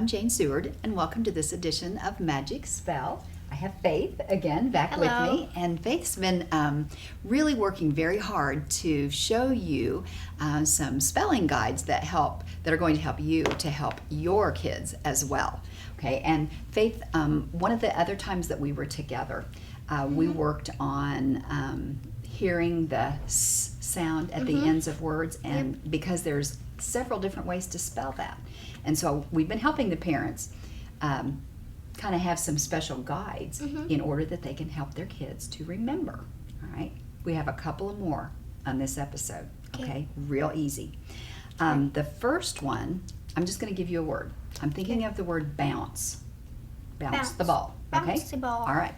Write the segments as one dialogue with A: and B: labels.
A: Jane Seward, and welcome to this edition of Magic Spell. I have Faith again back with me, and Faith's been really working very hard to show you some spelling guides that are going to help you to help your kids as well. Okay, and Faith, one of the other times that we were together, we worked on hearing the S sound at the ends of words, and because there's several different ways to spell that. And so we've been helping the parents kind of have some special guides in order that they can help their kids to remember. All right, we have a couple of more on this episode. Okay, real easy. The first one, I'm just going to give you a word. I'm thinking of the word bounce. Bounce the ball. Okay.
B: Bounce the ball.
A: All right.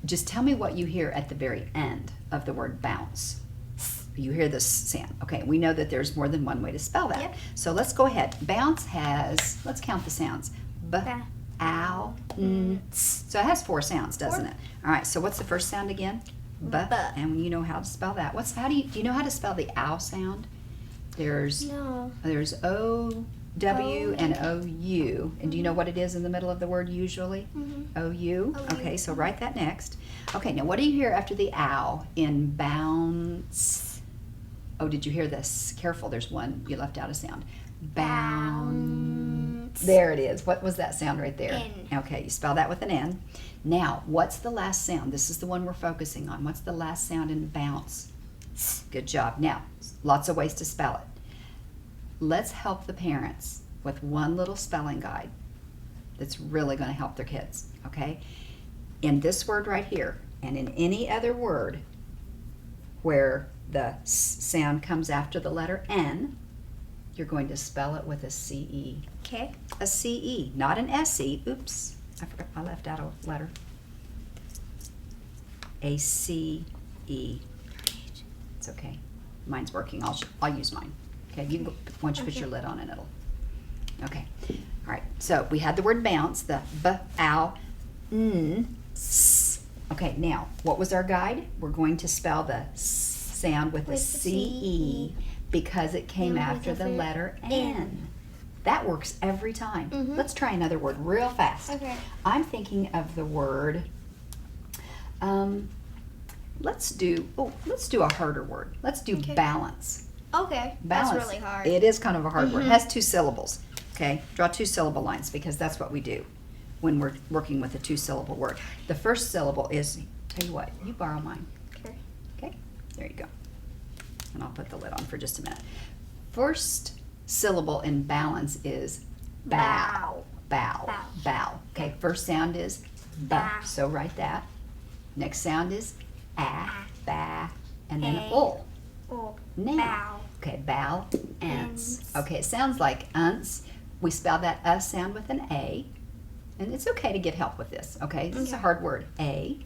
A: Just tell me what you hear at the very end of the word bounce. You hear this sound. Okay, we know that there's more than one way to spell that.
B: Yep.
A: So let's go ahead. Bounce has, let's count the sounds. B, ow, n, s. So it has 4 sounds, doesn't it? All right, so what's the first sound again? B. And you know how to spell that. Do you know how to spell the ow sound? There's O, W, and O-U. And do you know what it is in the middle of the word usually? O-U. Okay, so write that next. Okay, now what do you hear after the ow in bounce? Oh, did you hear this? Careful, there's one. You left out a sound. Bounce. There it is. What was that sound right there?
B: N.
A: Okay, you spell that with an N. Now, what's the last sound? This is the one we're focusing on. What's the last sound in bounce? Good job. Now, lots of ways to spell it. Let's help the parents with one little spelling guide that's really going to help their kids, okay? In this word right here, and in any other word where the S sound comes after the letter N, you're going to spell it with a C-E.
B: Okay.
A: A C-E, not an S-E. Oops, I forgot, I left out a letter. A C-E. It's okay. Mine's working. I'll use mine. Okay, you can go, once you put your lid on it, it'll. Okay. All right. So we had the word bounce, the b, ow, n, s. Okay. Now, what was our guide? We're going to spell the s sound with a C-E because it came after the letter N. That works every time. Let's try another word real fast.
B: Okay.
A: I'm thinking of the word. Let's do a harder word. Let's do balance.
B: Okay.
A: Balance.
B: That's really hard.
A: It is kind of a hard word. It has 2 syllables. Okay, draw 2 syllable lines because that's what we do when we're working with a 2-syllable word. The first syllable is, tell you what, you borrow mine.
B: Okay.
A: Okay, there you go. And I'll put the lid on for just a minute. First syllable in balance is bow. Bow.
B: Bow.
A: Bow. Okay, first sound is ba. So write that. Next sound is ba, and then
B: Oh.
A: Now.
B: Bow.
A: Okay, bow, ants. Okay, it sounds like unts. We spell that sound with an A. And it's okay to get help with this, okay? This is a hard word. A.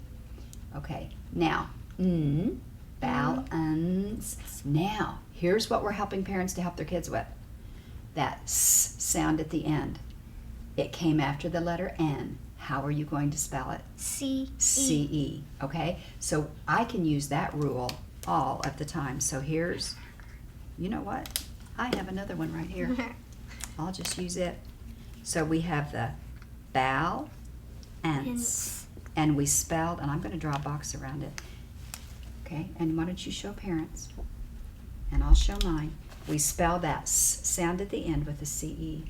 A: Okay, now, bow, uns. Now, here's what we're helping parents to help their kids with. That S sound at the end. It came after the letter N. How are you going to spell it?
B: C-E.
A: C-E, okay? So I can use that rule all of the time. So here's, you know what? I have another one right here. I'll just use it. So we have the bow, ants, and we spelled, and I'm going to draw a box around it. Okay, and why don't you show parents? And I'll show mine. We spell that S sound at the end with a C-E.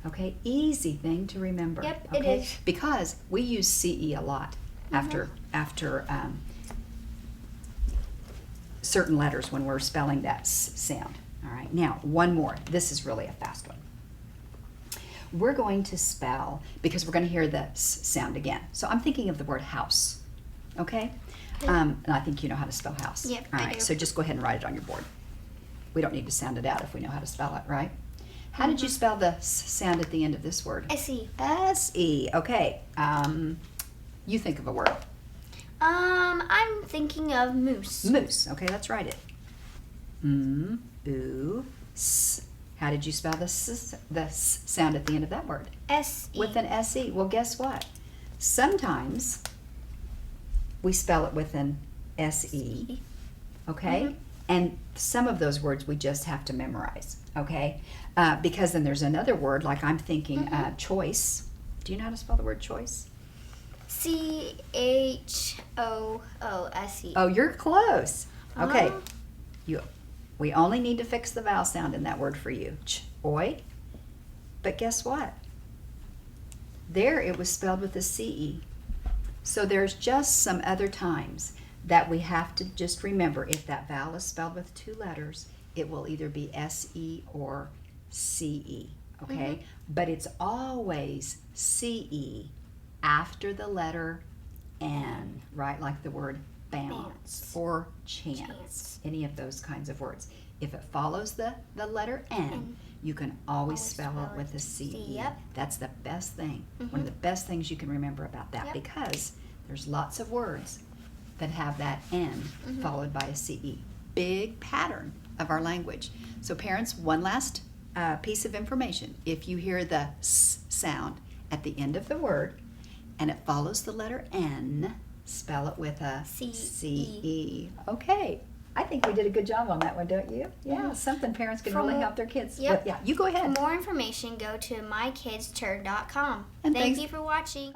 A: Okay, easy thing to remember.
B: Yep,
A: okay?
B: it is.
A: Because we use C-E a lot after certain letters when we're spelling that S sound. All right, now one more. This is really a fast one. We're going to spell, because we're going to hear the S sound again. So I'm thinking of the word house, okay? And I think you know how to spell house.
B: Yep,
A: All
B: I
A: right,
B: do.
A: so just go ahead and write it on your board. We don't need to sound it out if we know how to spell it, right? How did you spell the S sound at the end of this word?
B: S-E.
A: S-E, okay. You think of a word.
B: I'm thinking of moose.
A: Moose, okay, let's write it. S. How did you spell the S sound at the end of that word?
B: S-E.
A: With an S-E. Well, guess what? Sometimes we spell it with an S-E, okay? And some of those words we just have to memorize, okay? Because then there's another word, like I'm thinking choice. Do you know how to spell the word choice?
B: CHOOSE.
A: Oh, you're close. Okay. We only need to fix the vowel sound in that word for you. Ch-oy. But guess what? There it was spelled with a C-E. So there's just some other times that we have to just remember, if that vowel is spelled with 2 letters, it will either be S-E or C-E, okay? But it's always C-E after the letter N, right? Like the word bounce or chance, any of those kinds of words. If it follows the letter N, you can always spell it with a C-E.
B: Yep.
A: That's the best thing. One of the best things you can remember about that, because there's lots of words that have that N followed by a C-E. Big pattern of our language. So parents, one last piece of information. If you hear the S sound at the end of the word and it follows the letter N, spell it with a C-E. Okay. I think we did a good job on that one, don't you? Yeah, something parents can really help their kids.
B: Yep.
A: But yeah, you go ahead.
B: For more information, go to mykidsturn.com.
A: And
B: Thank you for watching.